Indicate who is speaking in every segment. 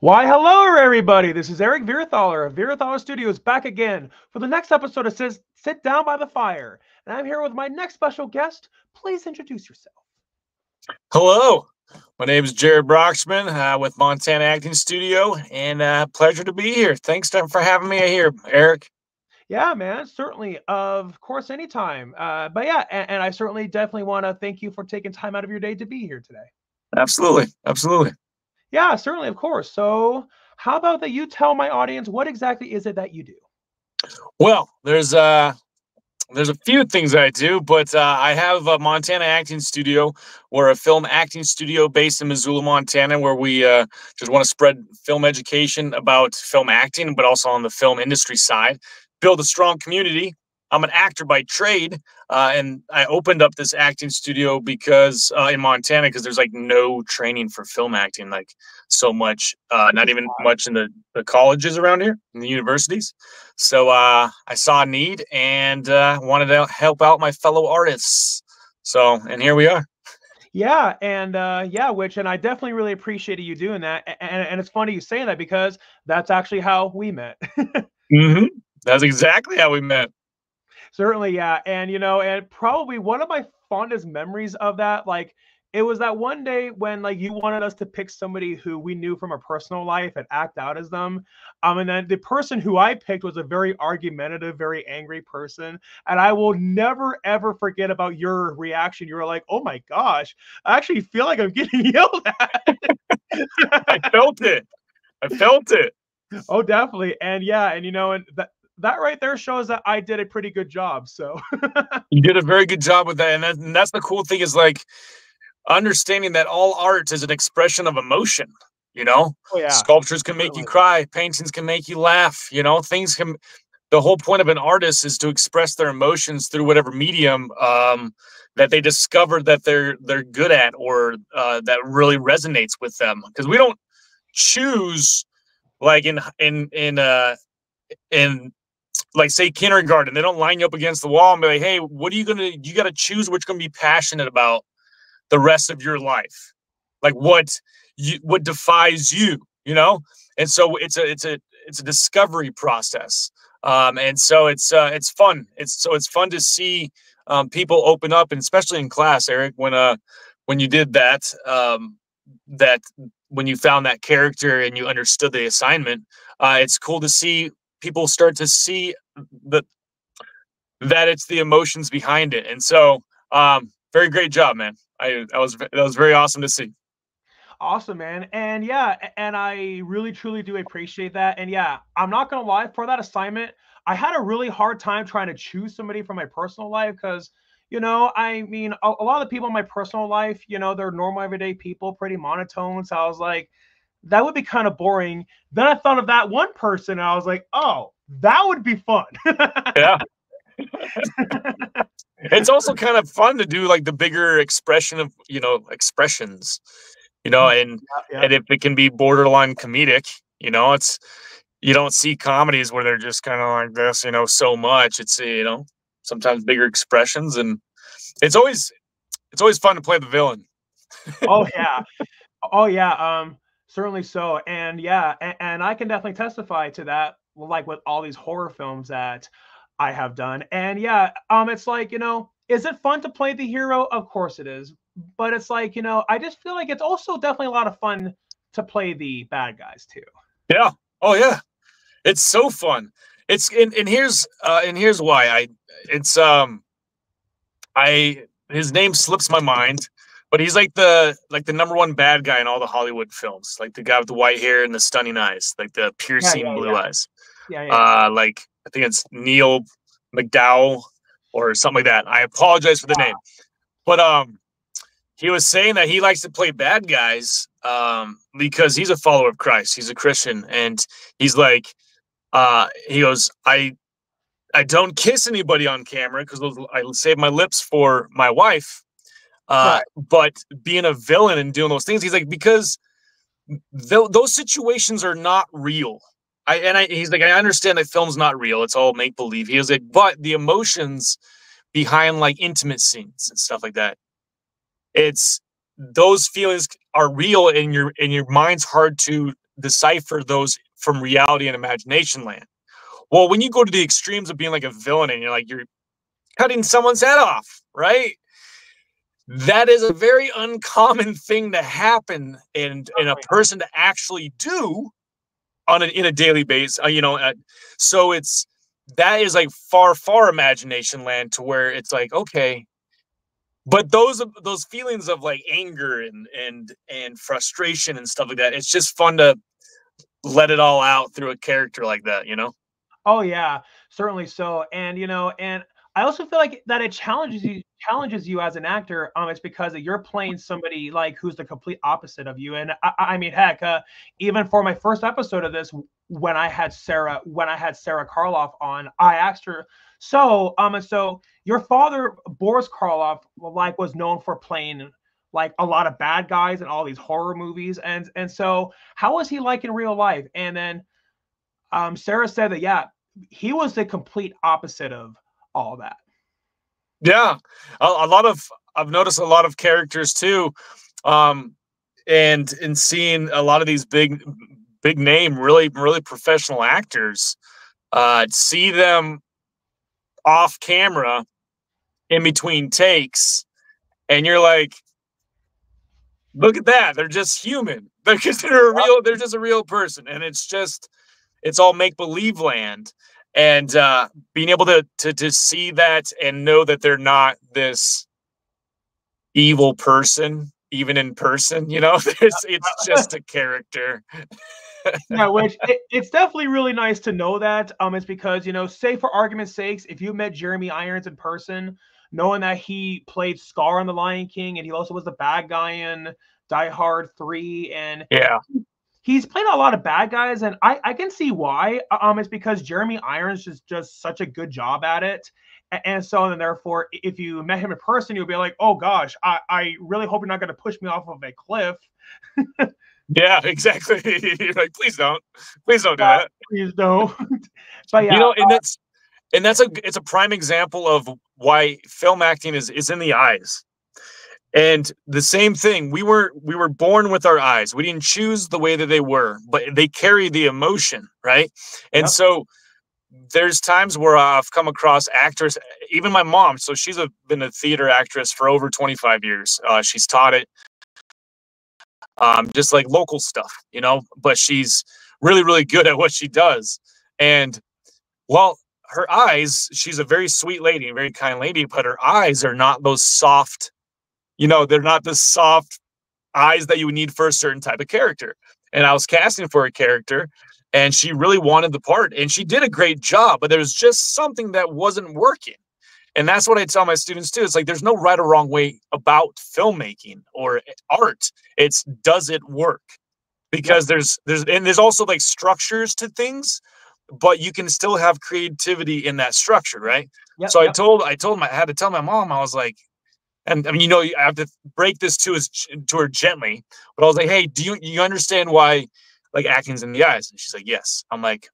Speaker 1: Why, hello, everybody. This is Eric Virathaler of Virathaler Studios back again for the next episode of Sit Down by the Fire. And I'm here with my next special guest. Please introduce yourself.
Speaker 2: Hello, my name is Jared Broxterman with Montana Acting Studio, and pleasure to be here. Thanks for having me here, Eric.
Speaker 1: Yeah, man, certainly. Of course, anytime. But yeah, and I certainly definitely want to thank you for taking time out of your day to be here today.
Speaker 2: Absolutely, absolutely.
Speaker 1: Yeah, certainly, of course. So, how about that you tell my audience what exactly is it that you do?
Speaker 2: Well, there's a few things I do, but I have a Montana Acting Studio. We're a film acting studio based in Missoula, Montana, where we just want to spread film education about film acting, but also on the film industry side, build a strong community. I'm an actor by trade, and I opened up this acting studio because in Montana, because there's like no training for film acting, like so much, not even much in the colleges around here, in the universities. So I saw a need and wanted to help out my fellow artists. So, and here we are.
Speaker 1: Yeah, and and I definitely really appreciated you doing that. And it's funny you saying that because that's actually how we met.
Speaker 2: hmm That's exactly how we met.
Speaker 1: Certainly, yeah. And and probably one of my fondest memories of that, like it was that one day when like you wanted us to pick somebody who we knew from a personal life and act out as them. And then the person who I picked was a very argumentative, very angry person. And I will never ever forget about your reaction. You were like, oh my gosh, I actually feel like I'm getting yelled
Speaker 2: I
Speaker 1: at.
Speaker 2: felt it. I felt it.
Speaker 1: Oh, definitely. And yeah, and and that right there shows that I did a pretty good job. So
Speaker 2: You did a very good job with that. And that's the cool thing is like understanding that all art is an expression of emotion. You know,
Speaker 1: oh yeah,
Speaker 2: sculptures can make you
Speaker 1: certainly.
Speaker 2: cry, paintings can make you laugh. You know, things can. The whole point of an artist is to express their emotions through whatever medium that they discover that they're good at or that really resonates with them. Because we don't choose like in like say kindergarten, they don't line you up against the wall and be like, hey, what are you gonna? You got to choose what you're gonna be passionate about the rest of your life, like what defies you, you know. And so it's a discovery process, and so it's fun. It's fun to see people open up, and especially in class, Eric, when you did that, that when you found that character and you understood the assignment, it's cool to see people start to see that it's the emotions behind it. And so very great job, man. That was very awesome to see.
Speaker 1: Awesome, man. And yeah, and I really truly do appreciate that. And yeah, I'm not gonna lie, for that assignment, I had a really hard time trying to choose somebody from my personal life because I mean, a lot of the people in my personal life, they're normal everyday people, pretty monotone. So I was like, that would be kind of boring. Then I thought of that one person, and I was like, oh, that would be fun.
Speaker 2: Yeah. It's also kind of fun to do like the bigger expression of, expressions, and
Speaker 1: Yeah,
Speaker 2: if it can be borderline comedic, it's you don't see comedies where they're just kind of like this, so much. It's sometimes bigger expressions, and it's always fun to play the villain.
Speaker 1: oh yeah. Oh yeah, certainly so. And yeah, and I can definitely testify to that, like with all these horror films that I have done. And yeah, it's like, is it fun to play the hero? Of course it is. But it's like, I just feel like it's also definitely a lot of fun to play the bad guys too.
Speaker 2: Yeah. Oh yeah. It's so fun. And here's why it's I his name slips my mind, but he's like the number one bad guy in all the Hollywood films, like the guy with the white hair and the stunning eyes, like the
Speaker 1: Yeah,
Speaker 2: piercing
Speaker 1: yeah,
Speaker 2: blue
Speaker 1: yeah.
Speaker 2: eyes.
Speaker 1: Yeah, yeah.
Speaker 2: Like I think it's Neil McDowell or something like that. I apologize for the name, but he was saying that he likes to play bad guys because he's a follower of Christ. He's a Christian, and he's like, he goes, I don't kiss anybody on camera because I save my lips for my wife.
Speaker 1: Right.
Speaker 2: But being a villain and doing those things, he's like, because those situations are not real. He's like, I understand that film's not real; it's all make believe. He was like, but the emotions behind like intimate scenes and stuff like that, it's those feelings are real, and your mind's hard to decipher those from reality and imagination land. Well, when you go to the extremes of being like a villain and you're cutting someone's head off, right? That is a very uncommon thing to happen and a person to actually do in a daily basis, so that is like far imagination land, to where it's like, okay, but those feelings of like anger and frustration and stuff like that, it's just fun to let it all out through a character like that,
Speaker 1: Oh yeah, certainly so. And and I also feel like that it challenges you as an actor. It's because you're playing somebody like who's the complete opposite of you. And I mean, heck, even for my first episode of this, when I had Sarah Karloff on, I asked her, so your father Boris Karloff like was known for playing like a lot of bad guys in all these horror movies, and so how was he like in real life? And then Sarah said that, yeah, he was the complete opposite of all that.
Speaker 2: Yeah, I've noticed a lot of characters too, and seeing a lot of these big name, really professional actors, see them off camera in between takes, and you're like, look at that, they're just human. They're just a real person, and it's all make believe land. And being able to see that and know that they're not this evil person, even in person, it's just a character.
Speaker 1: Yeah, which it's definitely really nice to know that. It's because, say for argument's sakes, if you met Jeremy Irons in person, knowing that he played Scar on The Lion King and he also was the bad guy in Die Hard 3, and
Speaker 2: yeah,
Speaker 1: he's played a lot of bad guys, and I can see why. It's because Jeremy Irons just such a good job at it. And so then therefore, if you met him in person, you'll be like, oh gosh, I really hope you're not going to push me off of a cliff.
Speaker 2: Yeah, exactly. You're like, please don't do that.
Speaker 1: Please don't. But yeah,
Speaker 2: and it's a prime example of why film acting is in the eyes. And the same thing, we were born with our eyes. We didn't choose the way that they were, but they carry the emotion, right? And
Speaker 1: yep.
Speaker 2: So there's times where I've come across actors, even my mom. So she's been a theater actress for over 25 years. She's taught it, just like local stuff, but she's really good at what she does. And well, her eyes, she's a very sweet lady, a very kind lady, but her eyes are not those soft, they're not the soft eyes that you would need for a certain type of character. And I was casting for a character, and she really wanted the part, and she did a great job, but there was just something that wasn't working. And that's what I tell my students too. It's like, there's no right or wrong way about filmmaking or art. It's, does it work? Because there's also like structures to things, but you can still have creativity in that structure, right?
Speaker 1: Yep,
Speaker 2: so
Speaker 1: yep.
Speaker 2: I had to tell my mom, I was like, and I mean, I have to break this to her gently, but I was like, hey, do you understand why like acting's in the eyes? And she's like, yes. I'm like,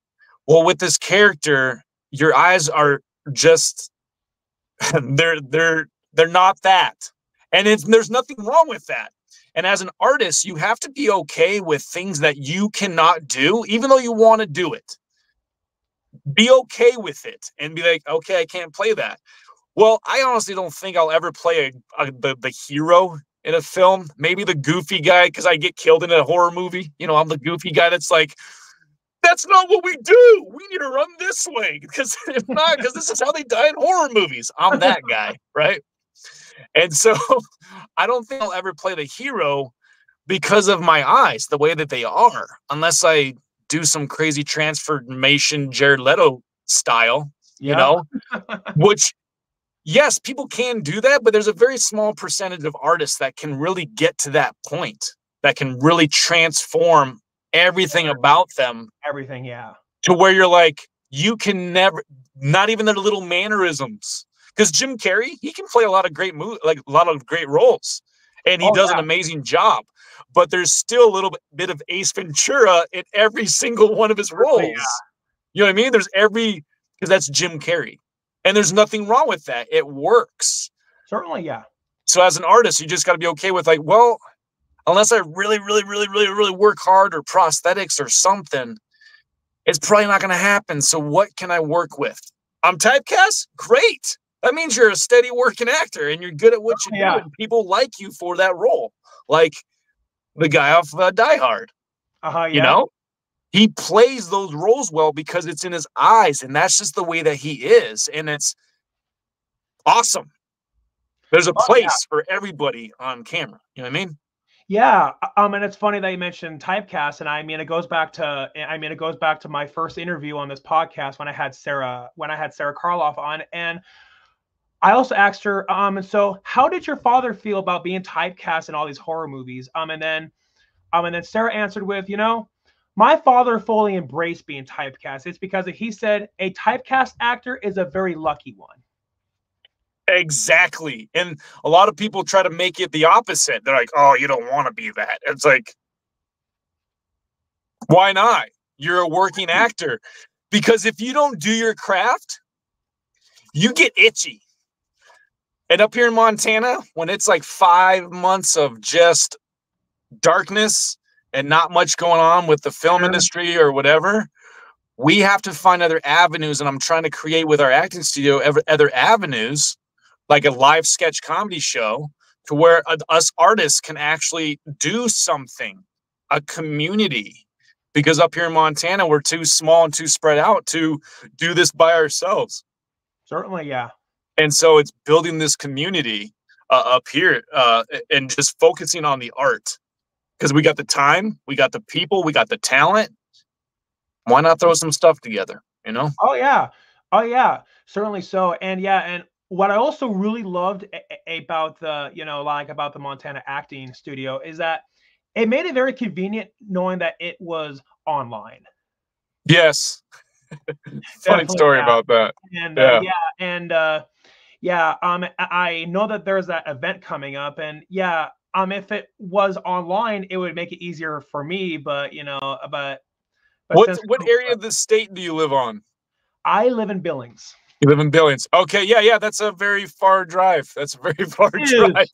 Speaker 2: well, with this character, your eyes are just they're not that, and there's nothing wrong with that. And as an artist, you have to be okay with things that you cannot do, even though you want to do it. Be okay with it and be like, okay, I can't play that. Well, I honestly don't think I'll ever play the hero in a film. Maybe the goofy guy, because I get killed in a horror movie. I'm the goofy guy that's like, that's not what we do. We need to run this way, because if not, because this is how they die in horror movies. I'm that guy, right? And so I don't think I'll ever play the hero because of my eyes, the way that they are, unless I do some crazy transformation Jared Leto style, which, yes, people can do that, but there's a very small percentage of artists that can really get to that point, that can really transform everything about them.
Speaker 1: Everything, yeah.
Speaker 2: To where you're like, you can never, not even their little mannerisms. Because Jim Carrey, he can play a lot of great like a lot of great roles, and he does an amazing job. But there's still a little bit of Ace Ventura in every single one of his roles. Yeah. You know what I mean? Because that's Jim Carrey. And there's nothing wrong with that. It works.
Speaker 1: Certainly, yeah.
Speaker 2: So as an artist, you just got to be okay with like, well, unless I really, really, really, really, really work hard or prosthetics or something, it's probably not going to happen. So what can I work with? I'm typecast? Great. That means you're a steady working actor and you're good at what you do,
Speaker 1: Yeah.
Speaker 2: and people like you for that role. Like the guy off Die Hard, you
Speaker 1: Yeah.
Speaker 2: know? He plays those roles well because it's in his eyes, and that's just the way that he is, and it's awesome. There's a
Speaker 1: Oh yeah.
Speaker 2: place for everybody on camera. You know what I mean?
Speaker 1: Yeah, and it's funny that you mentioned typecast, and I mean it goes back to my first interview on this podcast when I had Sarah Karloff on, and I also asked her, and so how did your father feel about being typecast in all these horror movies? And then Sarah answered with, my father fully embraced being typecast. It's because he said a typecast actor is a very lucky one.
Speaker 2: Exactly. And a lot of people try to make it the opposite. They're like, oh, you don't want to be that. It's like, why not? You're a working actor. Because if you don't do your craft, you get itchy. And up here in Montana, when it's like 5 months of just darkness and not much going on with the film industry or whatever, we have to find other avenues. And I'm trying to create with our acting studio other avenues, like a live sketch comedy show, to where us artists can actually do something, a community. Because up here in Montana, we're too small and too spread out to do this by ourselves.
Speaker 1: Certainly, yeah.
Speaker 2: And so it's building this community up here and just focusing on the art. Because we got the time, we got the people, we got the talent. Why not throw some stuff together, you know?
Speaker 1: Oh yeah. Oh yeah. Certainly so. And yeah, and what I also really loved about about the Montana acting studio is that it made it very convenient knowing that it was online.
Speaker 2: Yes. Funny
Speaker 1: Definitely,
Speaker 2: story
Speaker 1: yeah.
Speaker 2: about that.
Speaker 1: And
Speaker 2: Yeah.
Speaker 1: I know that there's that event coming up, and yeah, if it was online, it would make it easier for me. But since
Speaker 2: What area of the state do you live on?
Speaker 1: I live in Billings.
Speaker 2: You live in Billings. Okay, yeah, that's a very far drive. That's a very far drive.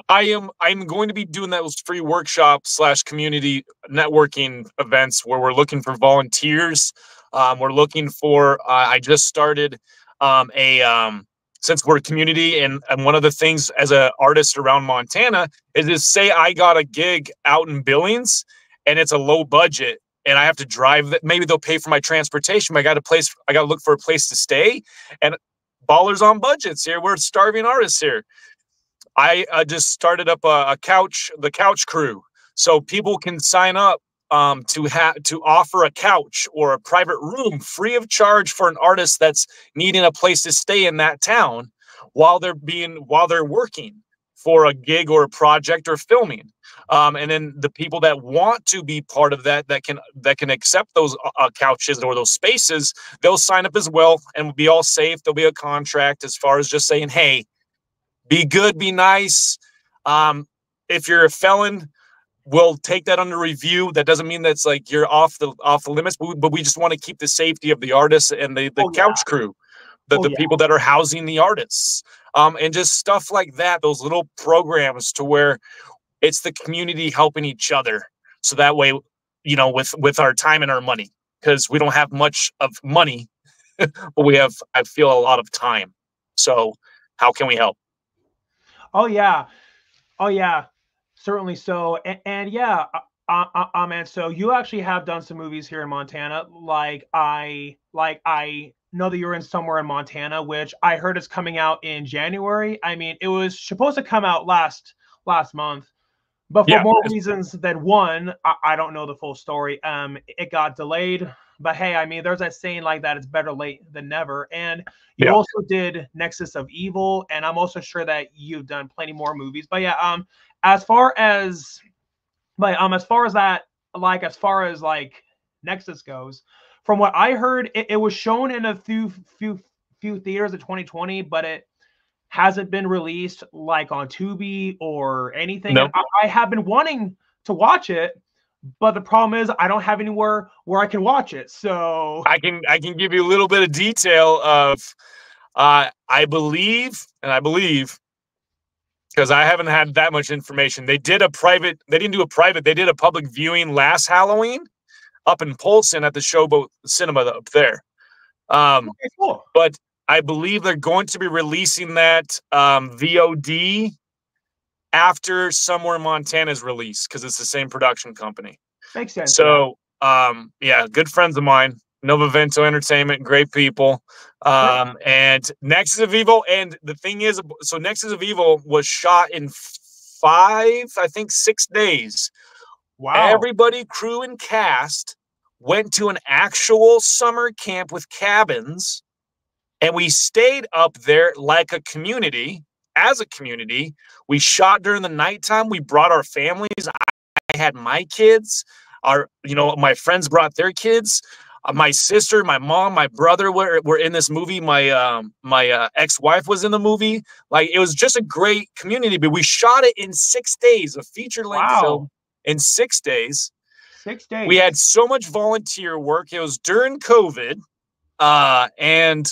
Speaker 2: I'm going to be doing those free workshops / community networking events where we're looking for volunteers. We're looking for. I just started since we're a community, and one of the things as an artist around Montana is say I got a gig out in Billings and it's a low budget and I have to drive that. Maybe they'll pay for my transportation. But I got to look for a place to stay, and ballers on budgets here. We're starving artists here. I just started up the couch crew, so people can sign up to offer a couch or a private room free of charge for an artist that's needing a place to stay in that town while they're working for a gig or a project or filming. And then the people that want to be part of that can accept those couches or those spaces, they'll sign up as well and will be all safe. There'll be a contract as far as just saying, hey, be good, be nice. If you're a felon, we'll take that under review. That doesn't mean that's like you're off the limits, but we just want to keep the safety of the artists and the couch crew, the people that are housing the artists, and just stuff like that. Those little programs to where it's the community helping each other. So that way, with our time and our money, because we don't have much of money, but we have, I feel, a lot of time. So how can we help?
Speaker 1: Oh yeah. Oh yeah. Certainly so. And yeah, and so you actually have done some movies here in Montana. I know that you're in Somewhere in Montana, which I heard is coming out in January. I mean, it was supposed to come out last month, but for more reasons than one, I don't know the full story. It got delayed. But hey, I mean, there's that saying like that, it's better late than never. And you also did Nexus of Evil, and I'm also sure that you've done plenty more movies. But yeah, as far as Nexus goes, from what I heard, it was shown in a few theaters in 2020, but it hasn't been released like on Tubi or anything.
Speaker 2: Nope.
Speaker 1: And I have been wanting to watch it, but the problem is I don't have anywhere where I can watch it. So
Speaker 2: I can give you a little bit of detail of I believe because I haven't had that much information. They did a private. They didn't do a private. They did a public viewing last Halloween up in Polson at the Showboat Cinema up there.
Speaker 1: Okay, cool.
Speaker 2: But I believe they're going to be releasing that VOD after Somewhere Montana is released because it's the same production company.
Speaker 1: Makes sense.
Speaker 2: So, yeah, good friends of mine, Nova Vento Entertainment, great people. And Nexus of Evil. And the thing is, so Nexus of Evil was shot in 6 days.
Speaker 1: Wow.
Speaker 2: Everybody, crew and cast, went to an actual summer camp with cabins, and we stayed up there like a community. As a community, we shot during the nighttime. We brought our families. I had my kids. My friends brought their kids. My sister, my mom, my brother were in this movie. My ex-wife was in the movie. Like, it was just a great community. But we shot it in 6 days, a feature-length film in 6 days.
Speaker 1: 6 days.
Speaker 2: We had so much volunteer work. It was during COVID, and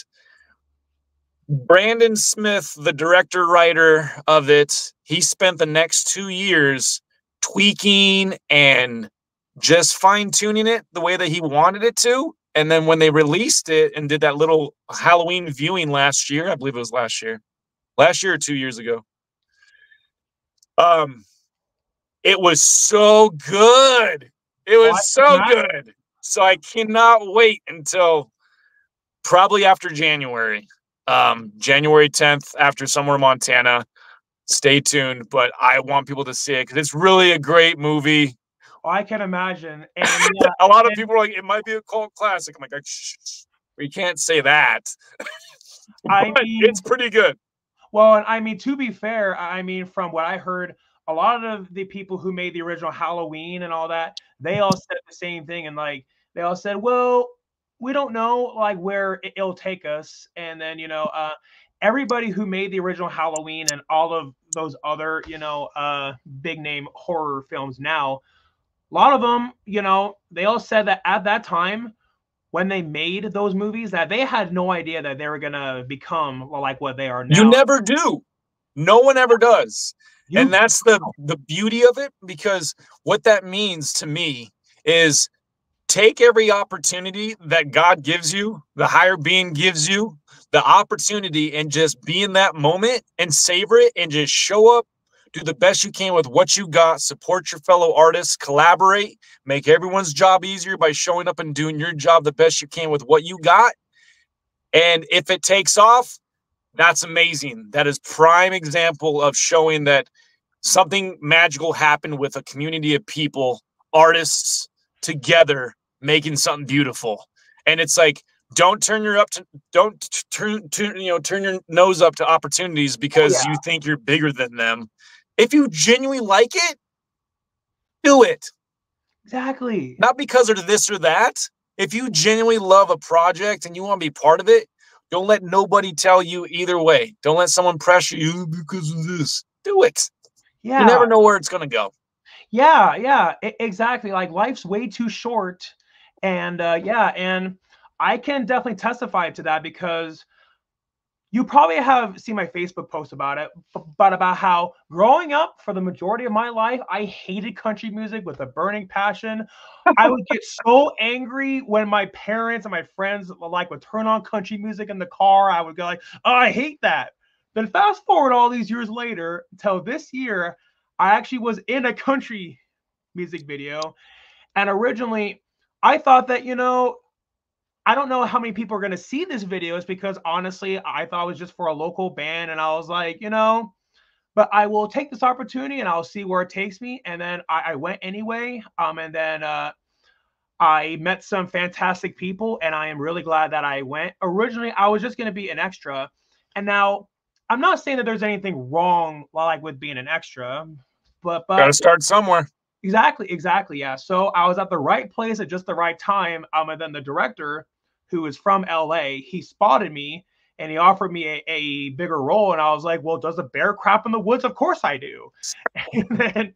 Speaker 2: Brandon Smith, the director writer of it, he spent the next 2 years tweaking and just fine-tuning it the way that he wanted it to. And then when they released it and did that little Halloween viewing last year, I believe it was last year or 2 years ago, it was so good. It was so good. So I cannot wait until probably after January. January 10th, after Somewhere Montana. Stay tuned, but I want people to see it because it's really a great movie.
Speaker 1: Oh, I can imagine. And
Speaker 2: a lot of people are like, it might be a cult classic. I'm like, shh, we can't say that. It's pretty good.
Speaker 1: Well, and I mean, to be fair, I mean, from what I heard, a lot of the people who made the original Halloween and all that, they all said the same thing. And like, they all said, well, we don't know like where it'll take us. And then, everybody who made the original Halloween and all of those other, big name horror films now, a lot of them, they all said that at that time when they made those movies that they had no idea that they were going to become like what they are now.
Speaker 2: You never do. No one ever does. And that's the beauty of it, because what that means to me is take every opportunity that God gives you, the higher being gives you, the opportunity, and just be in that moment and savor it and just show up, do the best you can with what you got, support your fellow artists, collaborate, make everyone's job easier by showing up and doing your job the best you can with what you got. And if it takes off, that's amazing. That is prime example of showing that something magical happened with a community of people, artists together, making something beautiful. And it's like, don't turn your nose up to opportunities because you think you're bigger than them. If you genuinely like it, do it.
Speaker 1: Exactly.
Speaker 2: Not because of this or that. If you genuinely love a project and you want to be part of it, don't let nobody tell you either way. Don't let someone pressure you because of this. Do it.
Speaker 1: Yeah.
Speaker 2: You never know where it's going to go.
Speaker 1: Yeah, exactly. Like, life's way too short. And and I can definitely testify to that because you probably have seen my Facebook post about it, but about how growing up for the majority of my life, I hated country music with a burning passion. I would get so angry when my parents and my friends would turn on country music in the car. I would go like, oh, I hate that. Then fast forward all these years later until this year, I actually was in a country music video. And originally I thought that, I don't know how many people are going to see this videos because honestly, I thought it was just for a local band. And I was like, but I will take this opportunity and I'll see where it takes me. And then I went anyway. And then I met some fantastic people and I am really glad that I went. Originally, I was just going to be an extra. And now I'm not saying that there's anything wrong with being an extra, but
Speaker 2: gotta start somewhere.
Speaker 1: Exactly. Yeah. So I was at the right place at just the right time. And then the director, who is from LA, he spotted me and he offered me a bigger role. And I was like, well, does a bear crap in the woods? Of course I do. And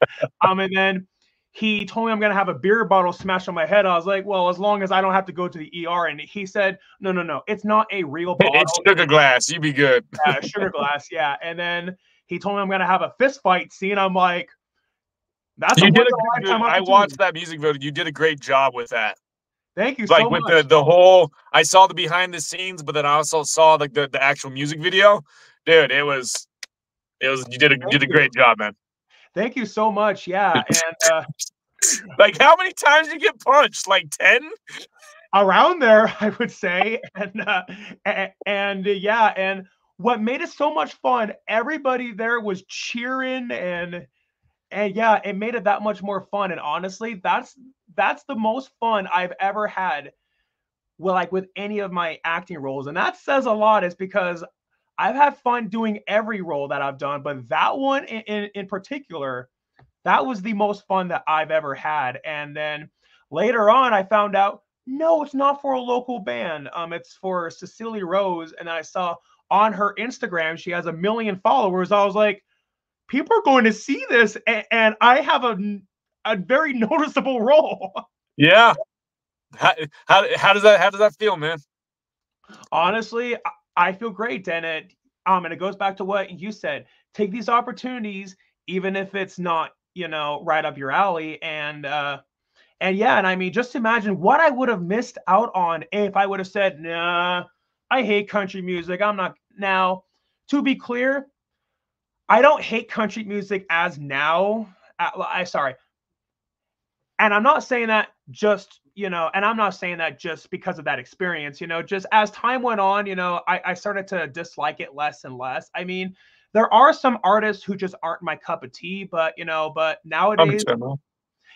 Speaker 1: then he told me I'm going to have a beer bottle smashed on my head. I was like, well, as long as I don't have to go to the ER. And he said, no. It's not a real bottle.
Speaker 2: It's sugar glass. You be good.
Speaker 1: Sugar glass. Yeah. And then he told me I'm gonna have a fist fight scene. I'm like, that's a
Speaker 2: You did
Speaker 1: once
Speaker 2: a
Speaker 1: in a
Speaker 2: good.
Speaker 1: lifetime
Speaker 2: I
Speaker 1: opportunity.
Speaker 2: watched that music video. You did a great job with that.
Speaker 1: Thank you
Speaker 2: Like
Speaker 1: so
Speaker 2: with
Speaker 1: much.
Speaker 2: the whole, I saw the behind the scenes, but then I also saw like the actual music video. Dude, it was you did
Speaker 1: Thank
Speaker 2: a
Speaker 1: you.
Speaker 2: great job, man.
Speaker 1: Thank you so much. Yeah, and
Speaker 2: Like how many times you get punched? Like 10?
Speaker 1: around there, I would say, and yeah, and what made it so much fun, everybody there was cheering and yeah, it made it that much more fun. And honestly, that's the most fun I've ever had with any of my acting roles. And that says a lot, is because I've had fun doing every role that I've done, but that one in particular, that was the most fun that I've ever had. And then later on, I found out, no, it's not for a local band. It's for Cecilia Rose. And I saw on her Instagram, she has 1 million followers. I was like, people are going to see this, and I have a very noticeable role.
Speaker 2: Yeah. How does that feel, man?
Speaker 1: Honestly, I feel great, and it goes back to what you said. Take these opportunities, even if it's not right up your alley, and yeah, and I mean, just imagine what I would have missed out on if I would have said, nah, I hate country music. I'm not now. To be clear, I don't hate country music as now. I sorry, and I'm not saying that and I'm not saying that just because of that experience. Just as time went on, I started to dislike it less and less. I mean, there are some artists who just aren't my cup of tea, but nowadays,
Speaker 2: Understandable.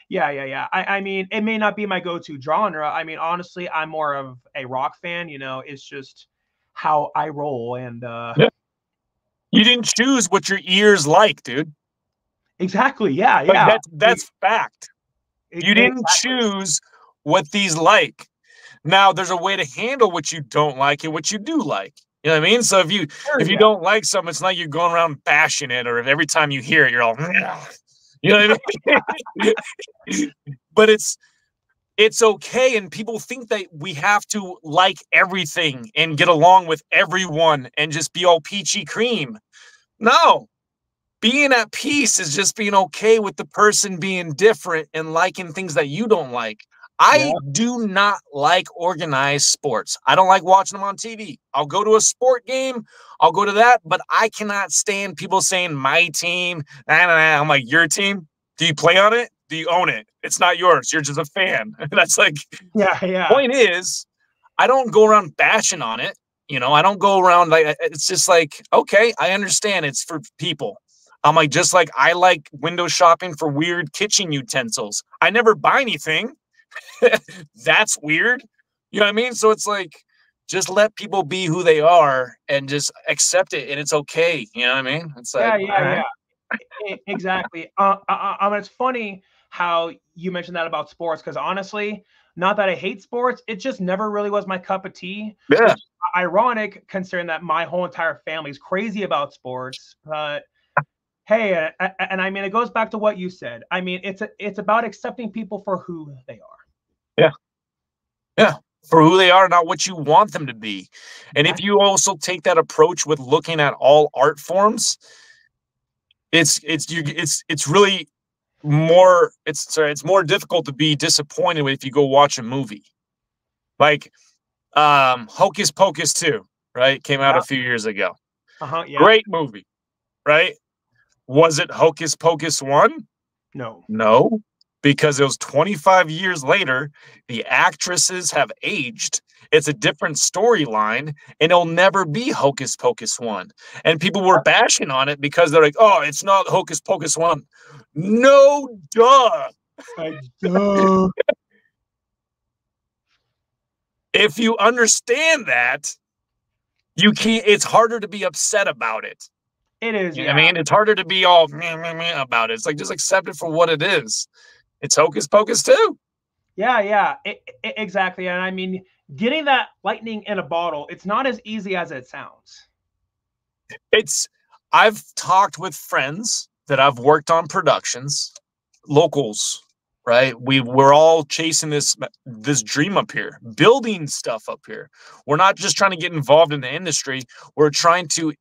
Speaker 1: yeah. I mean, it may not be my go-to genre. I mean, honestly, I'm more of a rock fan. It's just how I roll, and
Speaker 2: Yeah. You didn't choose what your ears like, dude.
Speaker 1: exactly, yeah,
Speaker 2: Like
Speaker 1: yeah,
Speaker 2: that's fact. You didn't
Speaker 1: exactly.
Speaker 2: choose what these like. Now there's a way to handle what you don't like and what you do like. You know what I mean? So if you
Speaker 1: Sure,
Speaker 2: if you
Speaker 1: yeah,
Speaker 2: don't like something, it's not you're going around bashing it, or if every time you hear it, you're all, you know what I mean? But it's okay, and people think that we have to like everything and get along with everyone and just be all peachy cream. No, being at peace is just being okay with the person being different and liking things that you don't like. I
Speaker 1: yeah,
Speaker 2: do not like organized sports. I don't like watching them on TV. I'll go to a sport game, I'll go to that, but I cannot stand people saying my team. Nah, nah, nah. I'm like, your team? Do you play on it? Do you own it? It's not yours. You're just a fan. That's like,
Speaker 1: yeah.
Speaker 2: point is, I don't go around bashing on it. I don't go around like, it's just like, okay, I understand it's for people. I'm like, just like I like window shopping for weird kitchen utensils. I never buy anything. That's weird. You know what I mean? So it's like, just let people be who they are and just accept it. And it's okay. You know what I mean? It's like, all
Speaker 1: Yeah.
Speaker 2: right.
Speaker 1: Exactly. It's funny how you mentioned that about sports, because honestly, not that I hate sports, it just never really was my cup of tea,
Speaker 2: Yeah.
Speaker 1: which is ironic considering that my whole entire family is crazy about sports. But hey, and I mean, it goes back to what you said. I mean, it's about accepting people for who they are.
Speaker 2: Yeah. Yeah. For who they are, not what you want them to be. And if
Speaker 1: Exactly.
Speaker 2: you also take that approach with looking at all art forms, it's really more it's more difficult to be disappointed if you go watch a movie like Hocus Pocus 2, right? Came out
Speaker 1: Yeah.
Speaker 2: a few years ago.
Speaker 1: Yeah.
Speaker 2: Great movie, right? Was it Hocus Pocus 1?
Speaker 1: No.
Speaker 2: No, because it was 25 years later. The actresses have aged. It's a different storyline, and it'll never be Hocus Pocus 1. And people were bashing on it because they're like, oh, it's not Hocus Pocus 1. No, duh.
Speaker 1: Duh.
Speaker 2: If you understand that, you can't, it's harder to be upset about it.
Speaker 1: It is,
Speaker 2: You know what
Speaker 1: yeah.
Speaker 2: I mean? It's harder to be all meh, meh, meh about it. It's like, just accept it for what it is. It's Hocus Pocus 2.
Speaker 1: Yeah. Exactly. And I mean, getting that lightning in a bottle, it's not as easy as it sounds.
Speaker 2: I've talked with friends that I've worked on productions, locals, right? We're all chasing this dream up here, building stuff up here. We're not just trying to get involved in the industry. We're trying to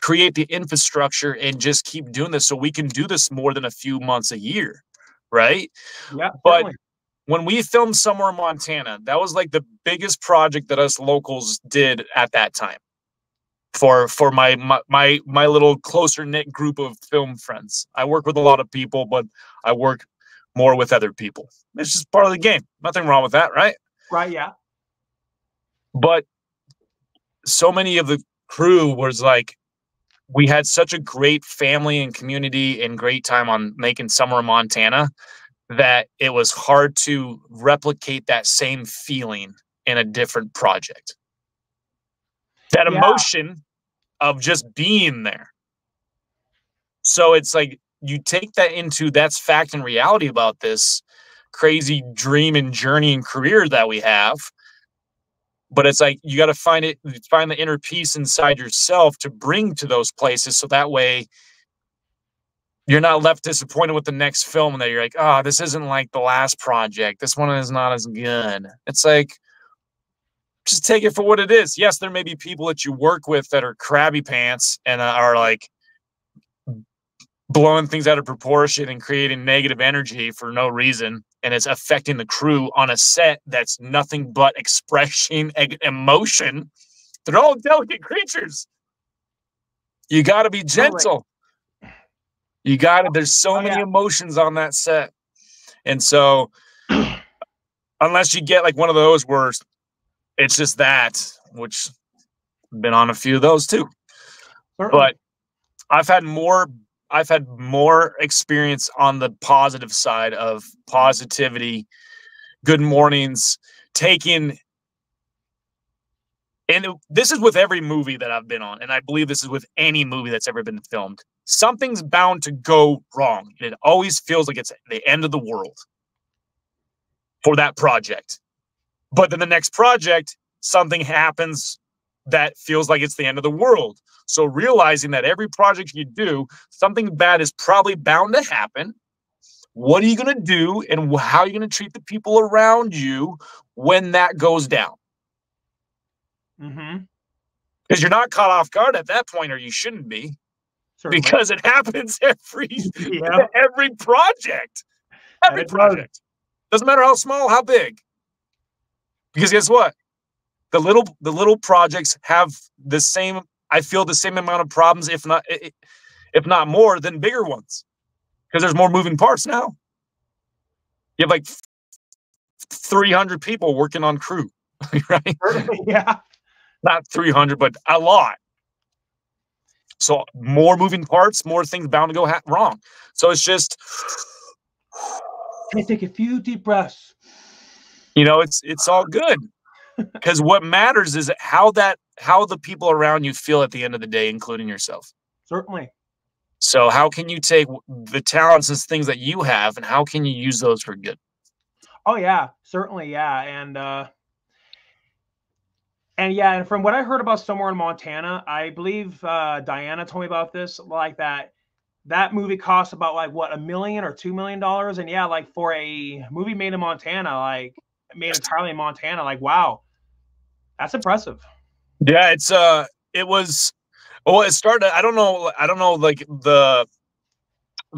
Speaker 2: create the infrastructure and just keep doing this so we can do this more than a few months a year, right?
Speaker 1: Yeah,
Speaker 2: But
Speaker 1: certainly.
Speaker 2: when we filmed Somewhere in Montana, that was like the biggest project that us locals did at that time for my little closer knit group of film friends. I work with a lot of people, but I work more with other people. It's just part of the game. Nothing wrong with that, right?
Speaker 1: Right, yeah.
Speaker 2: But so many of the crew was like, we had such a great family and community and great time on making Summer in Montana that it was hard to replicate that same feeling in a different project. That
Speaker 1: Yeah.
Speaker 2: emotion of just being there. So it's like you take that into that's fact and reality about this crazy dream and journey and career that we have. But it's like you got to find the inner peace inside yourself to bring to those places. So that way you're not left disappointed with the next film that you're like, oh, this isn't like the last project. This one is not as good. It's like, just take it for what it is. Yes, there may be people that you work with that are crabby pants and are like blowing things out of proportion and creating negative energy for no reason. And it's affecting the crew on a set that's nothing but expression, emotion. They're all delicate creatures. You got to be gentle. You got to, there's so many emotions on that set. And so, unless you get like one of those where it's just that, which I've been on a few of those too. But I've had more experience on the positive side of positivity, good mornings, taking. And this is with every movie that I've been on. And I believe this is with any movie that's ever been filmed. Something's bound to go wrong. And it always feels like it's the end of the world for that project. But then the next project, something happens that feels like it's the end of the world. So realizing that every project you do, something bad is probably bound to happen. What are you going to do and how are you going to treat the people around you when that goes down? Because you're not caught off guard at that point, or you shouldn't be. Certainly. Because it happens every project. Every project. Doesn't matter how small, how big. Because guess what? The little projects have the same, I feel the same amount of problems, if not more than bigger ones. Because there's more moving parts now. You have like 300 people working on crew, right?
Speaker 1: Yeah.
Speaker 2: Not 300, but a lot. So more moving parts, more things bound to go wrong. So it's just,
Speaker 1: hey, take a few deep breaths.
Speaker 2: You know, it's all good. Because what matters is how the people around you feel at the end of the day, including yourself.
Speaker 1: Certainly.
Speaker 2: So how can you take the talents and things that you have, and how can you use those for good?
Speaker 1: Oh yeah, certainly, yeah, and from what I heard about Somewhere in Montana, I believe Diana told me about this, like that movie cost about like what, $1 million or $2 million, and yeah, like for a movie made in Montana, like made entirely in Montana, like wow, that's impressive.
Speaker 2: Yeah, it was. Well, it started. I don't know, like the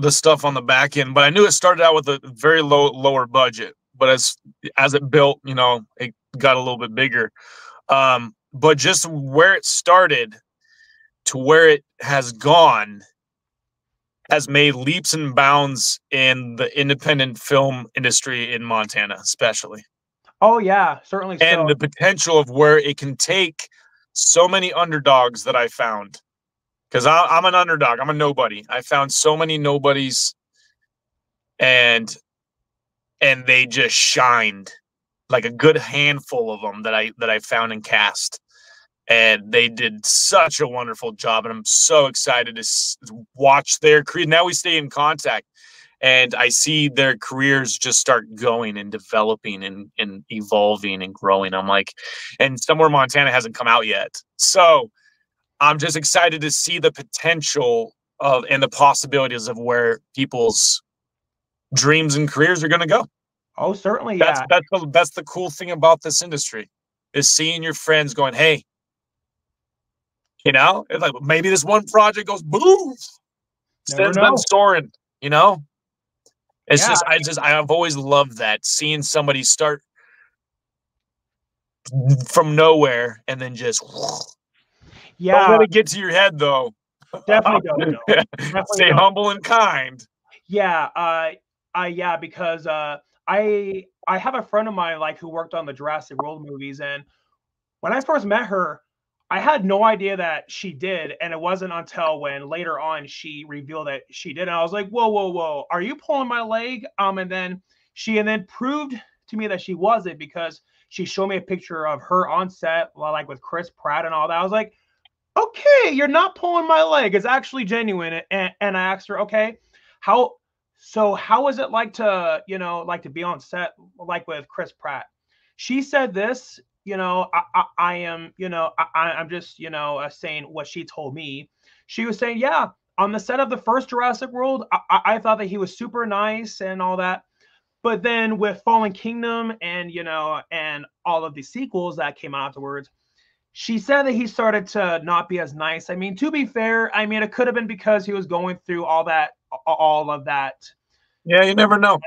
Speaker 2: stuff on the back end, but I knew it started out with a very lower budget. But as it built, you know, it got a little bit bigger. But just where it started to where it has gone has made leaps and bounds in the independent film industry in Montana, especially.
Speaker 1: Oh yeah, certainly.
Speaker 2: And the potential of where it can take so many underdogs that I found. Because I'm an underdog. I'm a nobody. I found so many nobodies, and they just shined, like a good handful of them that I found and cast, and they did such a wonderful job. And I'm so excited to watch their career. Now we stay in contact, and I see their careers just start going and developing and evolving and growing. I'm like, and Somewhere Montana hasn't come out yet, so I'm just excited to see the potential of and the possibilities of where people's dreams and careers are going to go.
Speaker 1: Oh, certainly, yeah.
Speaker 2: That's the cool thing about this industry, is seeing your friends going, hey, You know, it's like maybe this one project goes boom,
Speaker 1: Never
Speaker 2: sends them
Speaker 1: know.
Speaker 2: soaring. You know, it's
Speaker 1: Yeah,
Speaker 2: just I've always loved that, seeing somebody start from nowhere and then just don't
Speaker 1: yeah,
Speaker 2: let it get to your head though.
Speaker 1: definitely don't know. Definitely
Speaker 2: Stay
Speaker 1: don't.
Speaker 2: humble and kind.
Speaker 1: Yeah, yeah, because I have a friend of mine like who worked on the Jurassic World movies, and when I first met her, I had no idea that she did, and it wasn't until when later on she revealed that she did, and I was like, whoa, whoa, whoa, are you pulling my leg? And then proved to me that she wasn't because she showed me a picture of her on set, like with Chris Pratt and all that. I was like, okay, you're not pulling my leg. It's actually genuine. And I asked her, okay, how how is it like to, like to be on set like with Chris Pratt? She said this, I am, I'm just, saying what she told me. She was saying, yeah, on the set of the first Jurassic World, I thought that he was super nice and all that. But then with Fallen Kingdom and, and all of the sequels that came out afterwards, she said that he started to not be as nice. I mean, to be fair, I mean, it could have been because he was going through all of that.
Speaker 2: Yeah, you never know.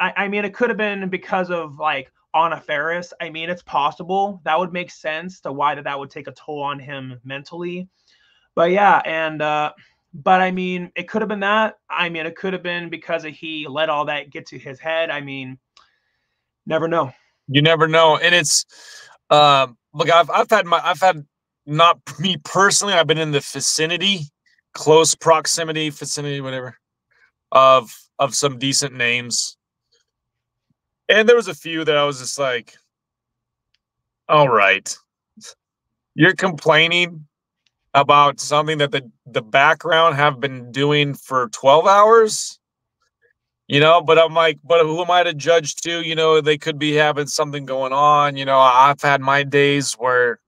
Speaker 1: I mean, it could have been because of like Anna Faris. I mean, it's possible that would make sense to why that would take a toll on him mentally. But yeah, but I mean, it could have been that. I mean, it could have been because he let all that get to his head. I mean, never know.
Speaker 2: You never know, and it's look, I've had not me personally. I've been in the vicinity, close proximity, vicinity, whatever, of some decent names, and there was a few that I was just like, all right, you're complaining about something that the background have been doing for 12 hours. You know, but I'm like, but who am I to judge too? You know, they could be having something going on. You know, I've had my days where,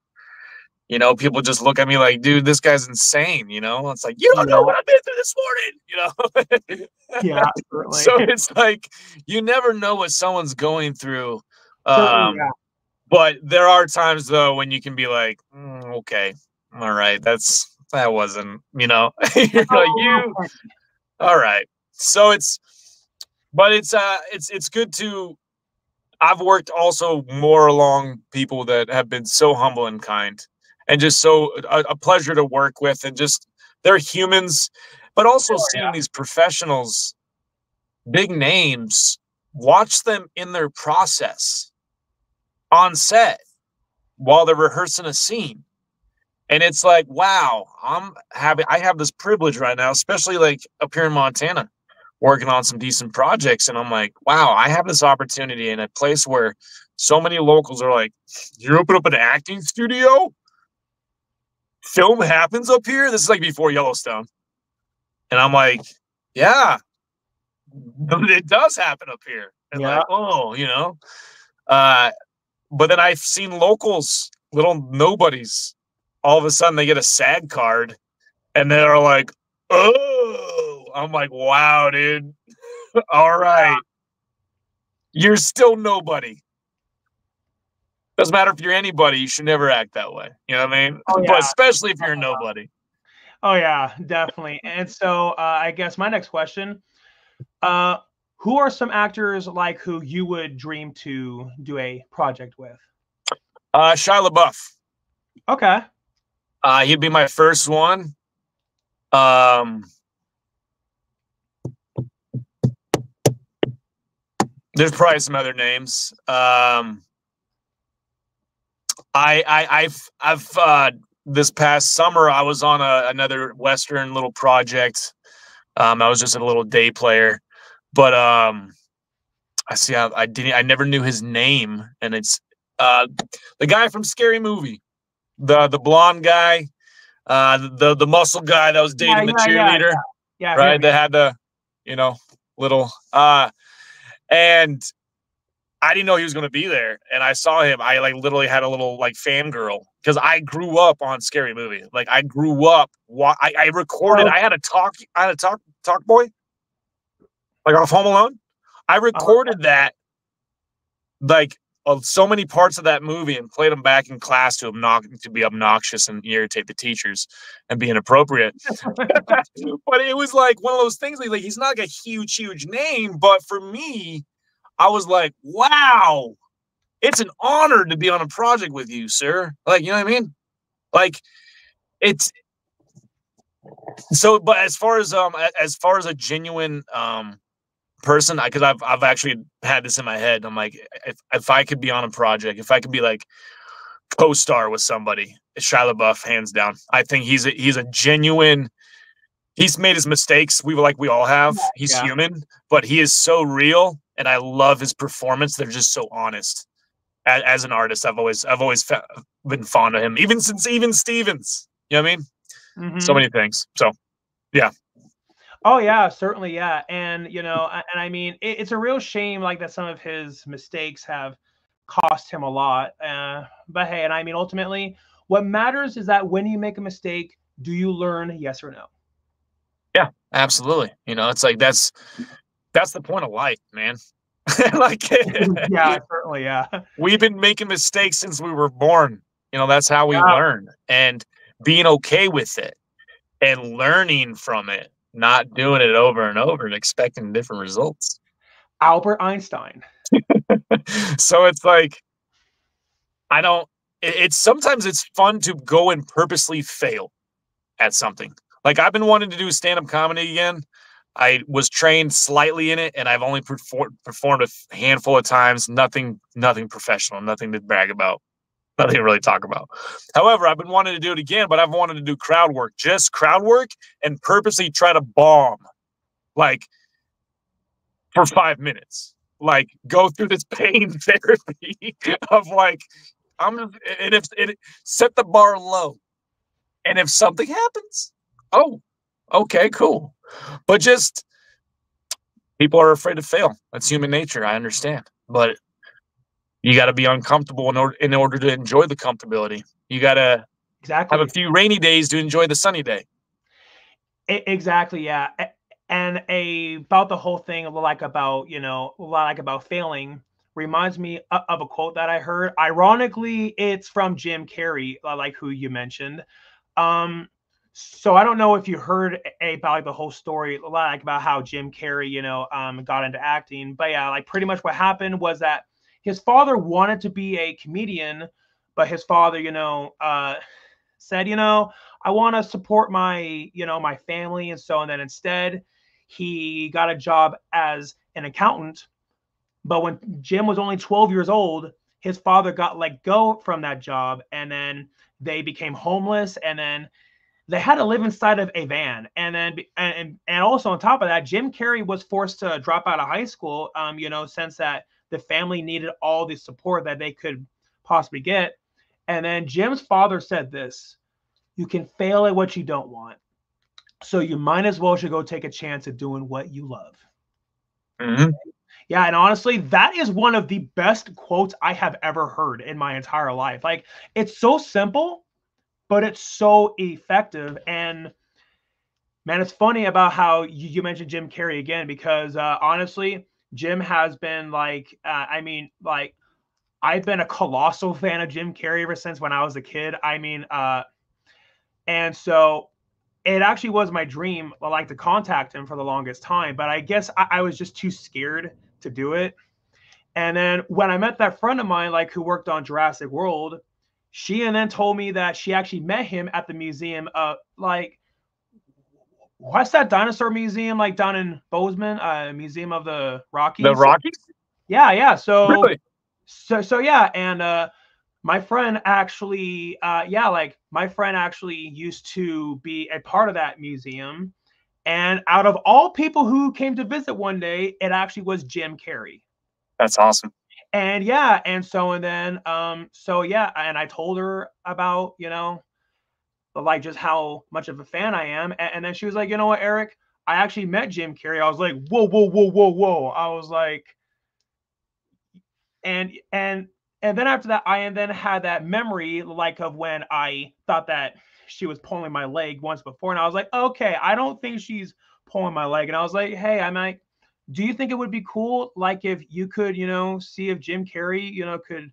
Speaker 2: you know, people just look at me like, dude, this guy's insane. You know, it's like, you don't know
Speaker 1: Yeah,
Speaker 2: what I've been through this morning, you know?
Speaker 1: yeah, certainly,
Speaker 2: So it's like, you never know what someone's going through.
Speaker 1: certainly, yeah.
Speaker 2: But there are times though when you can be like, okay, all right, that wasn't, you know, you're like, you,
Speaker 1: Oh,
Speaker 2: all right. So but it's good to, I've worked also more along people that have been so humble and kind, and just so a pleasure to work with, and just they're humans, but also
Speaker 1: sure,
Speaker 2: seeing these professionals, big names, watch them in their process on set while they're rehearsing a scene. And it's like, wow, I have this privilege right now, especially like up here in Montana, working on some decent projects. And I'm like, wow, I have this opportunity in a place where so many locals are like, you open up an acting studio? Film happens up here? This is like before Yellowstone. And I'm like, yeah, it does happen up here. And
Speaker 1: yeah.
Speaker 2: like, oh, you know. Uh, but then I've seen locals, little nobodies, all of a sudden they get a SAG card and they're like, oh, I'm like, wow, dude. All right. You're still nobody. Doesn't matter if you're anybody, you should never act that way. You know what I mean?
Speaker 1: Oh
Speaker 2: But
Speaker 1: yeah.
Speaker 2: especially if you're a nobody.
Speaker 1: Oh yeah, definitely. And so I guess my next question, uh, who are some actors like who you would dream to do a project with?
Speaker 2: Shia LaBeouf.
Speaker 1: Okay.
Speaker 2: He'd be my first one. Um, there's probably some other names. I've this past summer I was on another Western little project. I was just a little day player, but I never knew his name, and it's uh the guy from Scary Movie, the blonde guy, the muscle guy that was
Speaker 1: Yeah,
Speaker 2: dating the
Speaker 1: yeah, yeah,
Speaker 2: cheerleader,
Speaker 1: yeah.
Speaker 2: right?
Speaker 1: Him. Yeah.
Speaker 2: That had the, you know, little and I didn't know he was going to be there, and I saw him. I like literally had a little like fangirl because I grew up on Scary Movie. Like I grew up. I recorded.
Speaker 1: Oh,
Speaker 2: I had a talk boy, like off Home Alone. I
Speaker 1: uh,
Speaker 2: recorded that like so many parts of that movie and played them back in class to be obnoxious and irritate the teachers and be inappropriate. But it was like one of those things like he's not like a huge name, but for me, I was like, wow, it's an honor to be on a project with you, sir. Like, you know what I mean? Like, it's so. But as far as a genuine person, because I've actually had this in my head. I'm like, if I could be on a project, if I could be like co-star with somebody, Shia LaBeouf, hands down. I think he's a genuine. He's made his mistakes. We all have. He's human, but he is so real, and I love his performance. They're just so honest. As an artist, I've always been fond of him, even since Stevens. You know what I mean?
Speaker 1: Mm-hmm.
Speaker 2: So many things. So, yeah.
Speaker 1: Oh yeah, certainly, yeah. And and I mean, it's a real shame like that some of his mistakes have cost him a lot. But hey, and I mean, ultimately, what matters is that when you make a mistake, do you learn? Yes or no?
Speaker 2: Yeah, absolutely. It's like that's the point of life, man. Like,
Speaker 1: yeah, certainly, yeah.
Speaker 2: We've been making mistakes since we were born. That's how we learn, and being okay with it and learning from it, not doing it over and over and expecting different results.
Speaker 1: Albert Einstein.
Speaker 2: So it's like, sometimes it's fun to go and purposely fail at something. Like, I've been wanting to do stand-up comedy again. I was trained slightly in it, and I've only performed a handful of times. Nothing professional, nothing to brag about, nothing to really talk about. However, I've been wanting to do it again, but I've wanted to do crowd work, just crowd work, and purposely try to bomb, like, for 5 minutes. Like, go through this pain therapy of like, set the bar low. And if something happens, oh, okay, cool. But just, people are afraid to fail. That's human nature. I understand. But you got to be uncomfortable in order to enjoy the comfortability. You got to have a few rainy days to enjoy the sunny day.
Speaker 1: Exactly, yeah. And about the whole thing, like about failing, reminds me of a quote that I heard. Ironically, it's from Jim Carrey, like who you mentioned. So I don't know if you heard about like the whole story, like about how Jim Carrey, got into acting. But yeah, like pretty much what happened was that his father wanted to be a comedian, but his father, said, I want to support my, my family. And then instead he got a job as an accountant. But when Jim was only 12 years old, his father got let go from that job. And then they became homeless. And then they had to live inside of a van. And then, and also on top of that, Jim Carrey was forced to drop out of high school, since that the family needed all the support that they could possibly get. And then Jim's father said this: you can fail at what you don't want, so you might as well should go take a chance at doing what you love.
Speaker 2: Mm-hmm.
Speaker 1: Yeah, and honestly, that is one of the best quotes I have ever heard in my entire life. Like, it's so simple, but it's so effective. And man, it's funny about how you mentioned Jim Carrey again, because honestly, Jim has been like, I've been a colossal fan of Jim Carrey ever since when I was a kid. And so it actually was my dream, like, to contact him for the longest time, but I guess I was just too scared to do it. And then when I met that friend of mine, like, who worked on Jurassic World, she and then told me that she actually met him at the museum, like, what's that dinosaur museum, like, down in Bozeman, Museum of the Rockies?
Speaker 2: The Rockies?
Speaker 1: Yeah. So
Speaker 2: really?
Speaker 1: So yeah, and my friend actually, my friend actually used to be a part of that museum. And out of all people who came to visit one day, it actually was Jim Carrey.
Speaker 2: That's awesome.
Speaker 1: And yeah, and I told her about, like, just how much of a fan I am. And then she was like, you know what, Eric, I actually met Jim Carrey. I was like, whoa. I was like, and then after that, I then had that memory, like, of when I thought that she was pulling my leg once before, and I was like, okay, I don't think she's pulling my leg. And I was like, hey, do you think it would be cool, like if you could, see if Jim Carrey, could,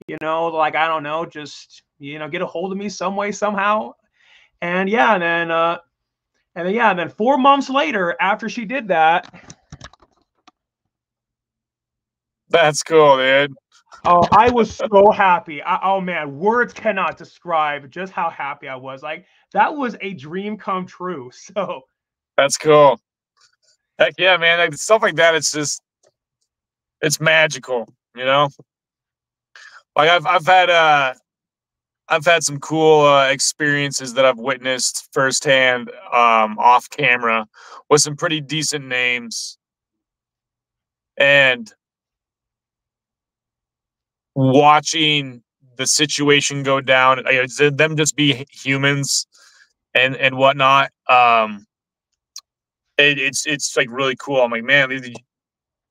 Speaker 1: like, I don't know, just, get a hold of me some way, somehow? And yeah, and then 4 months later, after she did that,
Speaker 2: That's cool, dude.
Speaker 1: oh, I was so happy. Oh man, words cannot describe just how happy I was. Like, that was a dream come true. So
Speaker 2: That's cool. Heck yeah, man. Like, stuff like that, it's magical, you know? Like I've had some cool experiences that I've witnessed firsthand, off camera, with some pretty decent names, and watching the situation go down, them just be humans and whatnot. It's like really cool. I'm like, man,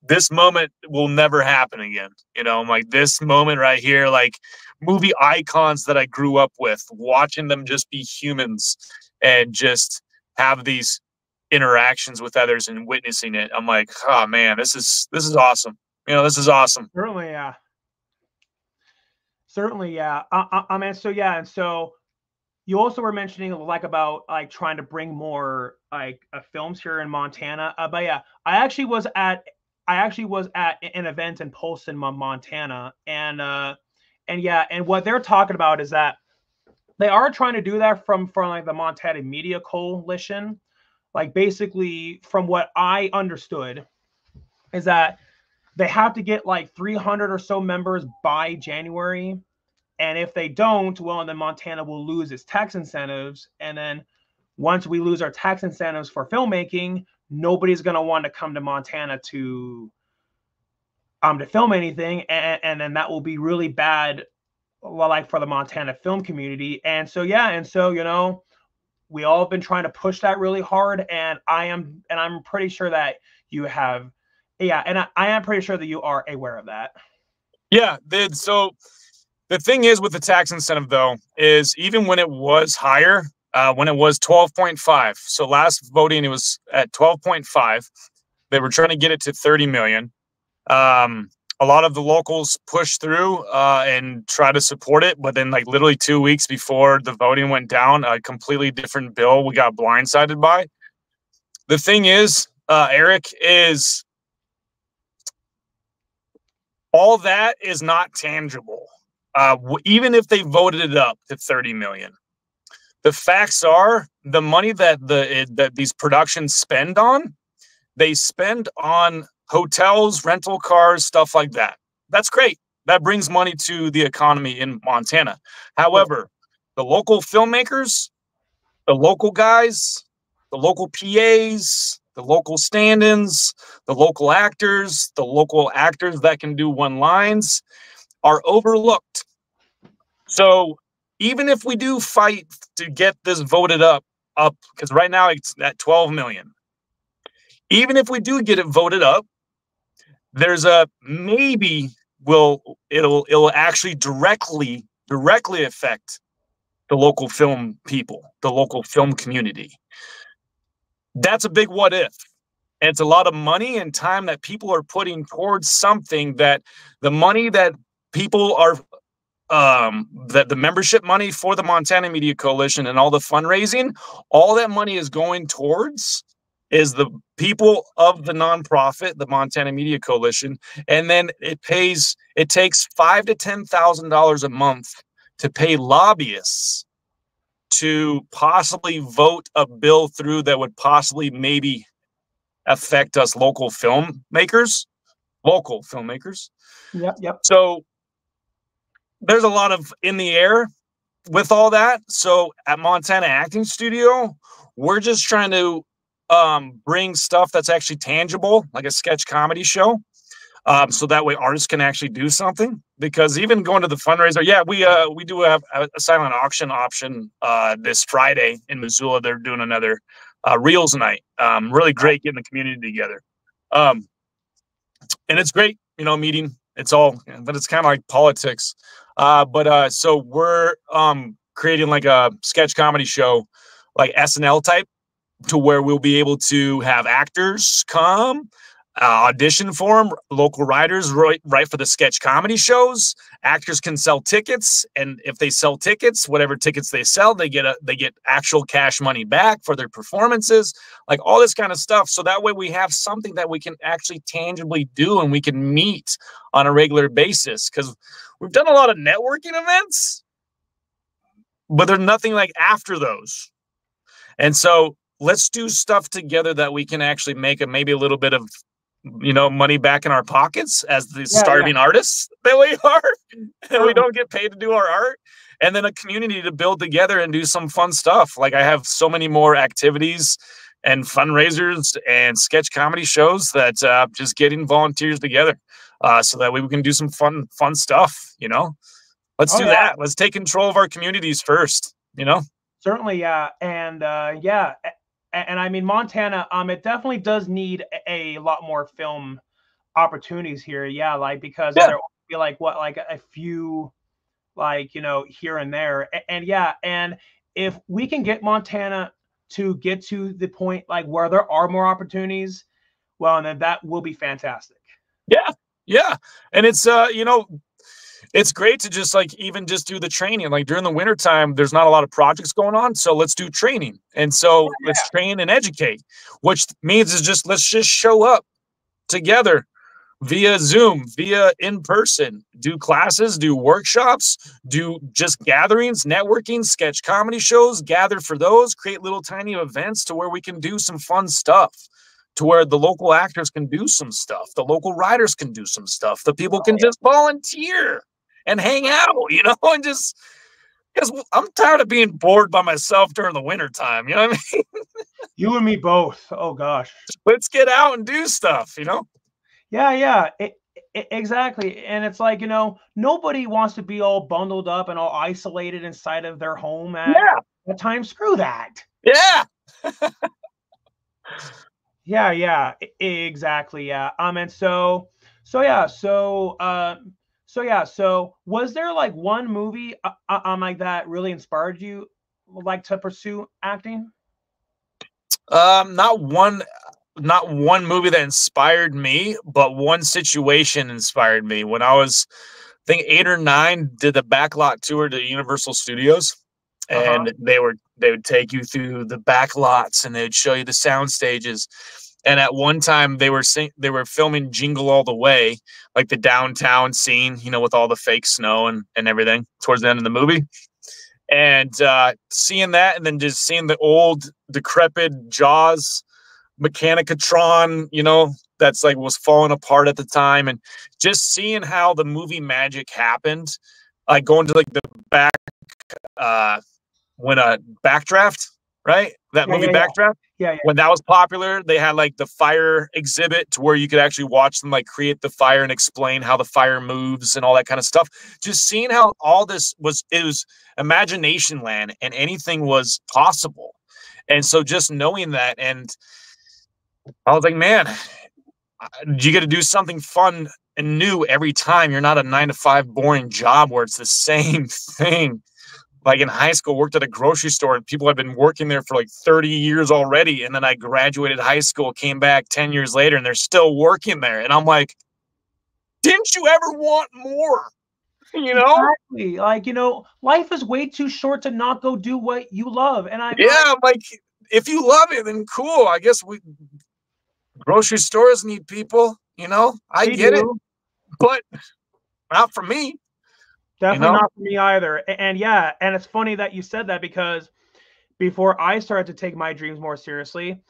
Speaker 2: this moment will never happen again. I'm like, this moment right here, like movie icons that I grew up with, watching them just be humans and just have these interactions with others and witnessing it. I'm like, oh man, this is awesome. This is awesome.
Speaker 1: certainly, yeah, certainly, yeah. I mean, so yeah, and so you also were mentioning, like, about like trying to bring more like films here in Montana. But yeah, I actually was at an event in Polson, Montana, and yeah, and what they're talking about is that they are trying to do that from like the Montana Media Coalition. Like, basically, from what I understood, is that they have to get like 300 or so members by January, and if they don't, well, then Montana will lose its tax incentives. And then once we lose our tax incentives for filmmaking, nobody's going to want to come to Montana to film anything, and then that will be really bad, like, for the Montana film community. And so yeah, and so we all have been trying to push that really hard, and I'm pretty sure that you have, yeah, and I am pretty sure that you are aware of that.
Speaker 2: Yeah, so the thing is with the tax incentive, though, is even when it was higher, when it was 12.5. So last voting, it was at 12.5. They were trying to get it to 30 million. A lot of the locals pushed through and try to support it, but then like literally 2 weeks before the voting went down, a completely different bill we got blindsided by. The thing is, Eric, is all that is not tangible. Even if they voted it up to 30 million, the facts are the money that these productions spend on, they spend on hotels, rental cars, stuff like that. That's great. That brings money to the economy in Montana. However, the local filmmakers, the local guys, the local PAs, the local stand-ins, the local actors that can do one lines are overlooked. So even if we do fight to get this voted up, because right now it's at 12 million. Even if we do get it voted up, there's a maybe it'll actually directly affect the local film people, the local film community. That's a big what if. And it's a lot of money and time that people are putting towards something that the money that people are that the membership money for the Montana Media Coalition and all the fundraising, all that money is going towards is the people of the nonprofit, the Montana Media Coalition, and then it takes $5,000 to $10,000 a month to pay lobbyists to possibly vote a bill through that would possibly maybe affect us local filmmakers.
Speaker 1: Yep.
Speaker 2: So there's a lot of in the air with all that. So at Montana Acting Studio, we're just trying to bring stuff that's actually tangible, like a sketch comedy show. So that way artists can actually do something. Because even going to the fundraiser, yeah, we do have a silent auction option this Friday in Missoula. They're doing another Reels night. Really great getting the community together. And it's great, meeting. It's all, but it's kind of like politics. So we're creating like a sketch comedy show, like SNL type, to where we'll be able to have actors come, audition for them. Local writers write for the sketch comedy shows. Actors can sell tickets, and if they sell tickets, whatever tickets they sell, they get actual cash money back for their performances, like all this kind of stuff. So that way we have something that we can actually tangibly do and we can meet on a regular basis, because we've done a lot of networking events, but there's nothing like after those. And so let's do stuff together that we can actually make maybe a little bit of, money back in our pockets as the starving artists that we are, and we don't get paid to do our art, and then a community to build together and do some fun stuff. Like, I have so many more activities and fundraisers and sketch comedy shows that just getting volunteers together so that way we can do some fun stuff. Let's do that. Let's take control of our communities first.
Speaker 1: Certainly, yeah. And and I mean, Montana, it definitely does need a lot more film opportunities here. Yeah, like, because there will be like a few, like, here and there. And if we can get Montana to get to the point like where there are more opportunities, well, and then that will be fantastic.
Speaker 2: Yeah. And it's it's great to just even just do the training. Like, during the wintertime, there's not a lot of projects going on. So let's do training. And so let's train and educate, which means let's just show up together via Zoom, via in person, do classes, do workshops, do just gatherings, networking, sketch comedy shows, gather for those, create little tiny events to where we can do some fun stuff, to where the local actors can do some stuff, the local writers can do some stuff, the people can just volunteer and hang out, and just, because I'm tired of being bored by myself during the wintertime. You know what I mean?
Speaker 1: You and me both. Oh gosh.
Speaker 2: Let's get out and do stuff,
Speaker 1: Yeah, exactly. And it's like, nobody wants to be all bundled up and all isolated inside of their home at times. Screw that.
Speaker 2: Yeah.
Speaker 1: Yeah, exactly. Yeah. And so was there like one movie like that really inspired you like to pursue acting?
Speaker 2: Not one movie that inspired me, but one situation inspired me. When I was, I think, 8 or 9, did the backlot tour to Universal Studios, and they would take you through the back lots and they would show you the sound stages. And at one time they were filming Jingle All the Way, like the downtown scene, with all the fake snow and everything towards the end of the movie. And seeing that, and then just seeing the old decrepit Jaws Mechanicatron, that's was falling apart at the time, and just seeing how the movie magic happened, like going to the back when Backdraft, right? That movie Backdraft.
Speaker 1: Yeah.
Speaker 2: When that was popular, they had the fire exhibit to where you could actually watch them create the fire and explain how the fire moves and all that kind of stuff. Just seeing how all this was imagination land and anything was possible. And so just knowing that, and I was like, man, you get to do something fun and new every time. You're not a 9-to-5 boring job where it's the same thing. Like in high school, worked at a grocery store, and people had been working there for 30 years already. And then I graduated high school, came back 10 years later, and they're still working there. And I'm like, didn't you ever want more?
Speaker 1: Exactly. Life is way too short to not go do what you love. And I'm
Speaker 2: like, if you love it, then cool. I guess grocery stores need people, I get it, but not for me.
Speaker 1: Definitely not for me either. And it's funny that you said that, because before I started to take my dreams more seriously,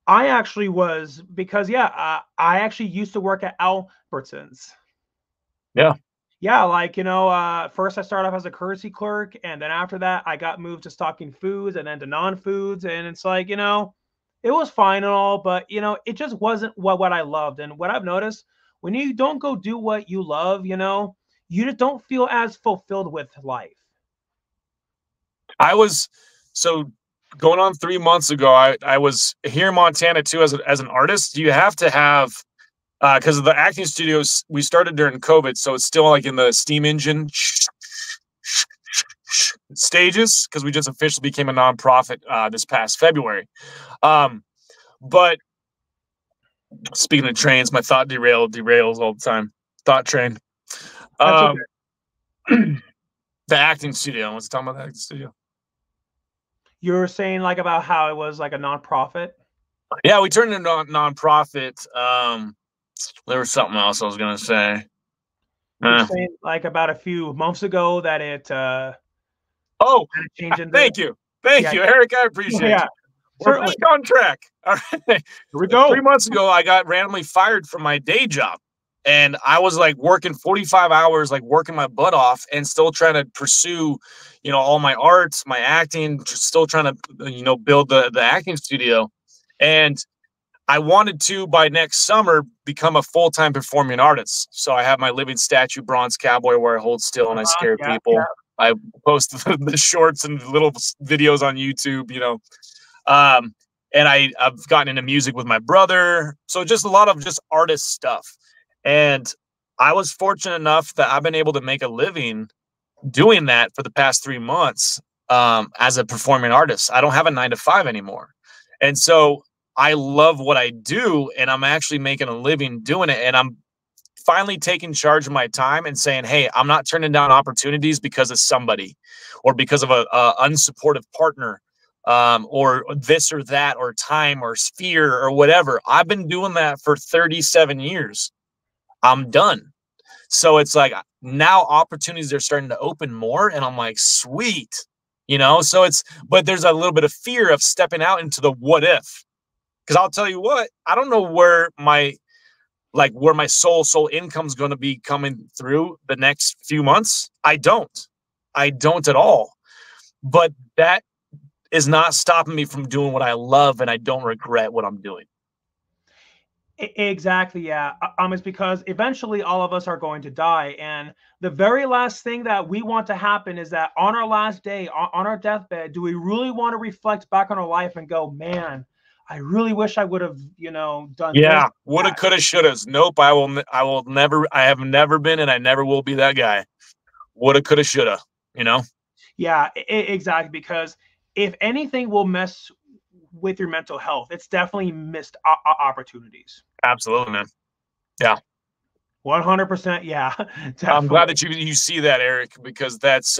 Speaker 1: I actually was, because I actually used to work at Albertsons.
Speaker 2: Yeah.
Speaker 1: First I started off as a courtesy clerk, and then after that I got moved to stocking foods, and then to non-foods, and it's it was fine and all, but it just wasn't what I loved. And what I've noticed, when you don't go do what you love, you just don't feel as fulfilled with life.
Speaker 2: I was going on 3 months ago. I was here in Montana too as an artist. You have to have, because of the acting studios, we started during COVID, so it's still in the steam engine stages, because we just officially became a nonprofit this past February. But Speaking of trains, my thought derails all the time. Thought train.
Speaker 1: That's okay.
Speaker 2: The acting studio. Let's talk about the acting studio.
Speaker 1: You were saying like about how it was like a nonprofit.
Speaker 2: Yeah, we turned into a nonprofit. There was something else I was gonna say.
Speaker 1: You're saying like about a few months ago that it
Speaker 2: Oh,
Speaker 1: had a change in the
Speaker 2: thank you, Eric. I appreciate
Speaker 1: yeah,
Speaker 2: you. We're
Speaker 1: certainly.
Speaker 2: back on track. All right.
Speaker 1: Here we go.
Speaker 2: 3 months ago, I got randomly fired from my day job, and I was like working 45 hours, like working my butt off, and still trying to pursue, all my arts, my acting, still trying to, build the acting studio, and I wanted to, by next summer, become a full-time performing artist. So I have my living statue bronze cowboy where I hold still and I scare
Speaker 1: Yeah,
Speaker 2: people. I post the shorts and little videos on YouTube, and I've gotten into music with my brother. So just a lot of just artist stuff. And I was fortunate enough that I've been able to make a living doing that for the past 3 months as a performing artist. I don't have a 9 to 5 anymore. And so I love what I do, and I'm actually making a living doing it. And I'm finally taking charge of my time and saying, hey, I'm not turning down opportunities because of somebody or because of a unsupportive partner or this or that or time or sphere or whatever. I've been doing that for 37 years. I'm done. So it's like now opportunities are starting to open more, and I'm like, sweet, so but there's a little bit of fear of stepping out into the what if. Because I'll tell you what, I don't know where my soul income's going to be coming through the next few months. I don't at all. But that is not stopping me from doing what I love, and I don't regret what I'm doing.
Speaker 1: Exactly. Yeah. It's because eventually all of us are going to die. And the very last thing that we want to happen is that on our last day, on our deathbed, do we really want to reflect back on our life and go, man, I really wish I would have, done
Speaker 2: Yeah,
Speaker 1: this.
Speaker 2: woulda, coulda, shouldas. Nope, I will never. I have never been, and I never will be that guy. Woulda, coulda, shoulda.
Speaker 1: Yeah, exactly. Because if anything will mess with your mental health, it's definitely missed opportunities.
Speaker 2: Absolutely, man. Yeah,
Speaker 1: 100%. Yeah, definitely.
Speaker 2: I'm glad that you see that, Eric, because that's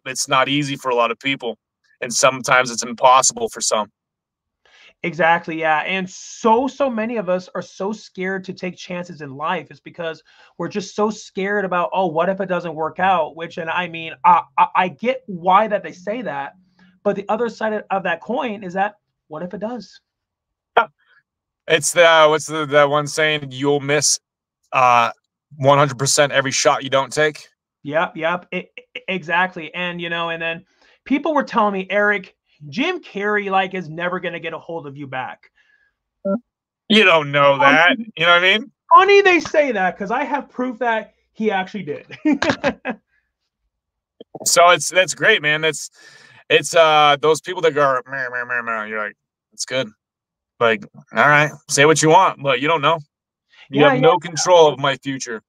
Speaker 2: it's not easy for a lot of people, and sometimes it's impossible for some.
Speaker 1: Exactly, yeah. And so many of us are so scared to take chances in life. It's because we're just so scared about, oh, what if it doesn't work out? Which, and I mean, I get why that they say that, but the other side of that coin is that, what if it does?
Speaker 2: It's what's that one saying? You'll miss 100% every shot you don't take.
Speaker 1: Yep, exactly. And and then people were telling me, Eric, Jim Carrey is never gonna get a hold of you back.
Speaker 2: You don't know that. You know what I mean?
Speaker 1: Funny they say that because I have proof that he actually did.
Speaker 2: So that's great, man. It's those people that go, meh, meh, meh, meh. You're like, it's good. Like, all right, say what you want, but you don't know. You have no control of my future.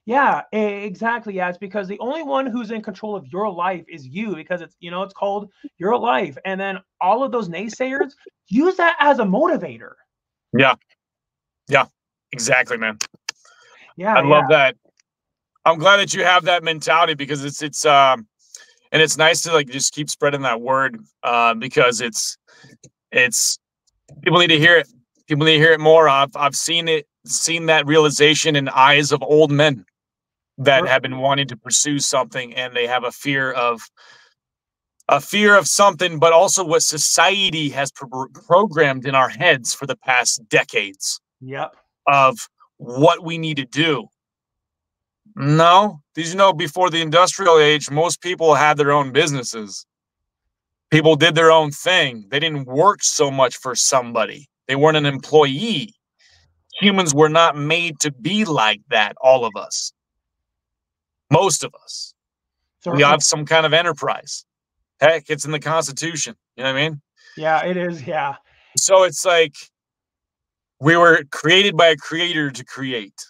Speaker 1: Yeah, exactly. Yeah, it's because the only one who's in control of your life is you, because it's called your life. And then all of those naysayers, use that as a motivator.
Speaker 2: Yeah, exactly, man.
Speaker 1: Yeah,
Speaker 2: I love that. I'm glad that you have that mentality, because it's and it's nice to just keep spreading that word because it's people need to hear it. People need to hear it more. I've seen that realization in eyes of old men that have been wanting to pursue something, and they have a fear of something, but also what society has programmed in our heads for the past decades.
Speaker 1: Yep.
Speaker 2: Of what we need to do. No, did you know before the industrial age, most people had their own businesses. People did their own thing. They didn't work so much for somebody. They weren't an employee. Humans were not made to be like that, all of us. Most of us. We have some kind of enterprise. Heck, it's in the Constitution. You know what I mean?
Speaker 1: Yeah, it is. Yeah.
Speaker 2: So it's like we were created by a creator to create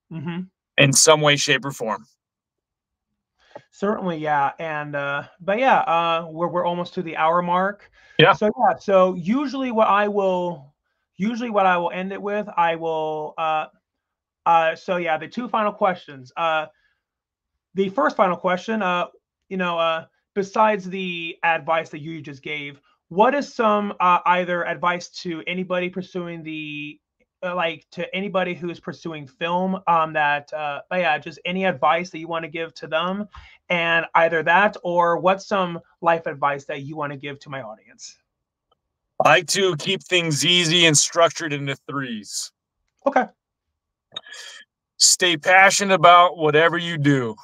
Speaker 2: in some way, shape, or form.
Speaker 1: Certainly, yeah. And but yeah, we're almost to the hour mark.
Speaker 2: Yeah.
Speaker 1: So usually what I will usually what I will end it with, I will so yeah, the two final questions. The first final question, you know, besides the advice that you just gave, what is some either advice to anybody pursuing the like to anybody who's pursuing film that yeah, just any advice that you want to give to them, and either that or what's some life advice that you want to give to my audience?
Speaker 2: I like to keep things easy and structured into threes.
Speaker 1: Okay.
Speaker 2: Stay passionate about whatever you do,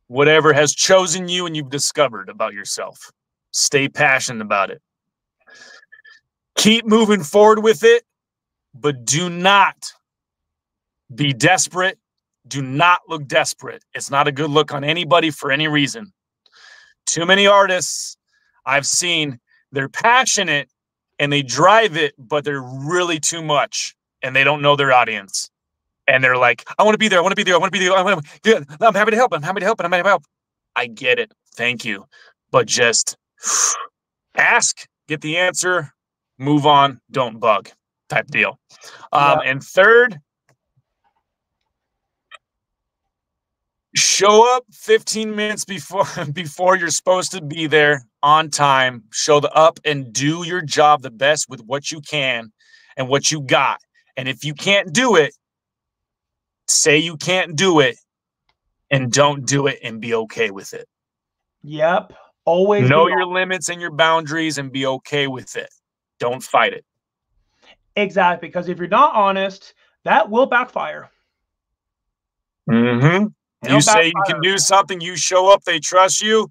Speaker 2: whatever has chosen you and you've discovered about yourself. Stay passionate about it. Keep moving forward with it, but do not be desperate. Do not look desperate. It's not a good look on anybody for any reason. Too many artists I've seen, they're passionate and they drive it, but they're really too much and they don't know their audience. And they're like, I want to be there. I want to be there. I want to be there. I'm happy to help. I'm happy to help. I'm happy to help. I get it. Thank you. But just ask, get the answer, move on, don't bug type deal. And third, show up 15 minutes before you're supposed to be there on time. Show up and do your job the best with what you can and what you got. And if you can't do it, say you can't do it and don't do it and be okay with it.
Speaker 1: Yep. Always
Speaker 2: know your limits and your boundaries and be okay with it. Don't fight it.
Speaker 1: Exactly. Because if you're not honest, that will backfire.
Speaker 2: Mm-hmm. You say you can do something, you show up, they trust you.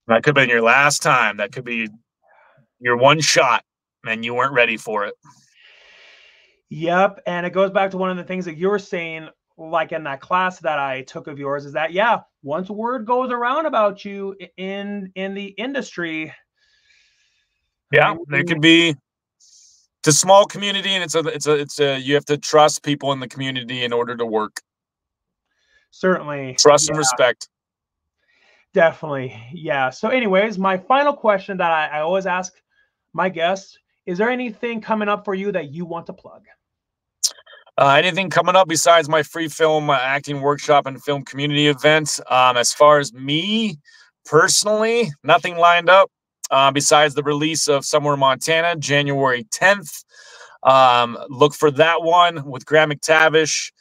Speaker 2: That could have been your last time. That could be your one shot, and you weren't ready for it.
Speaker 1: Yep. And it goes back to one of the things that you were saying, like in that class that I took of yours, is that, yeah, once word goes around about you in the industry.
Speaker 2: Yeah, it could be. It's a small community, and it's a you have to trust people in the community in order to work.
Speaker 1: Certainly.
Speaker 2: Trust and respect.
Speaker 1: Definitely. Yeah. So anyways, my final question that I always ask my guests, is there anything coming up for you that you want to plug?
Speaker 2: Anything coming up besides my free film acting workshop and film community events? As far as me personally, nothing lined up besides the release of Somewhere in Montana, January 10th. Look for that one with Graham McTavish,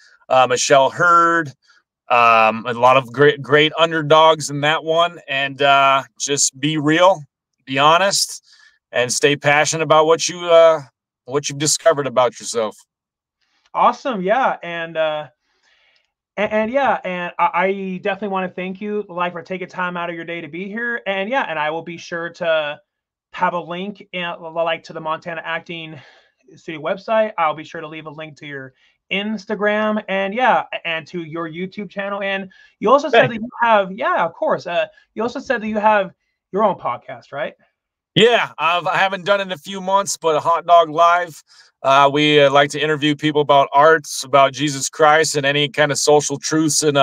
Speaker 2: Michelle Hurd, a lot of great underdogs in that one. And just be real, be honest, and stay passionate about what you've discovered about yourself.
Speaker 1: Awesome. Yeah. And yeah, and I definitely want to thank you, like, for taking time out of your day to be here. And yeah, and I will be sure to have a link in, like, to the Montana Acting Studio website. I'll be sure to leave a link to your Instagram and yeah, and to your YouTube channel. And you also said that you have, yeah, of course. You also said that you have your own podcast, right?
Speaker 2: Yeah, I haven't done it in a few months, but a Hot Dog Live. We like to interview people about arts, about Jesus Christ, and any kind of social truths and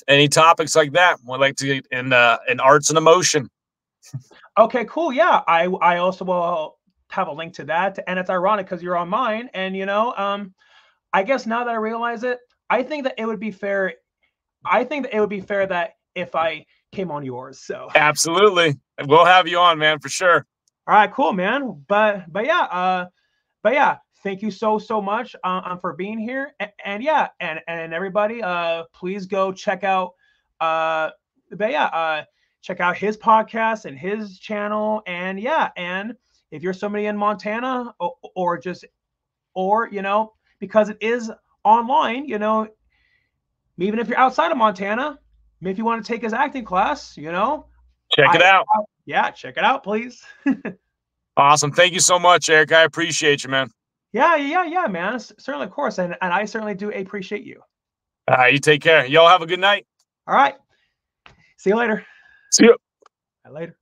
Speaker 2: any topics like that. We like to get in arts and emotion.
Speaker 1: Okay, cool. Yeah, I also will have a link to that. And it's ironic because you're on mine, and I guess now that I realize it, I think that it would be fair. I think that it would be fair that if I came on yours. So
Speaker 2: absolutely, we'll have you on, man, for sure.
Speaker 1: All right, cool, man. But yeah, thank you so much for being here. And yeah, and everybody, please go check out check out his podcast and his channel. And yeah, and if you're somebody in Montana or because it is online, even if you're outside of Montana, if you want to take his acting class,
Speaker 2: check it out.
Speaker 1: Yeah, check it out, please.
Speaker 2: Awesome. Thank you so much, Eric. I appreciate you, man.
Speaker 1: Yeah, man. Certainly, of course. And I certainly do appreciate you.
Speaker 2: You take care. Y'all have a good night.
Speaker 1: All right. See you later.
Speaker 2: See you.
Speaker 1: Later.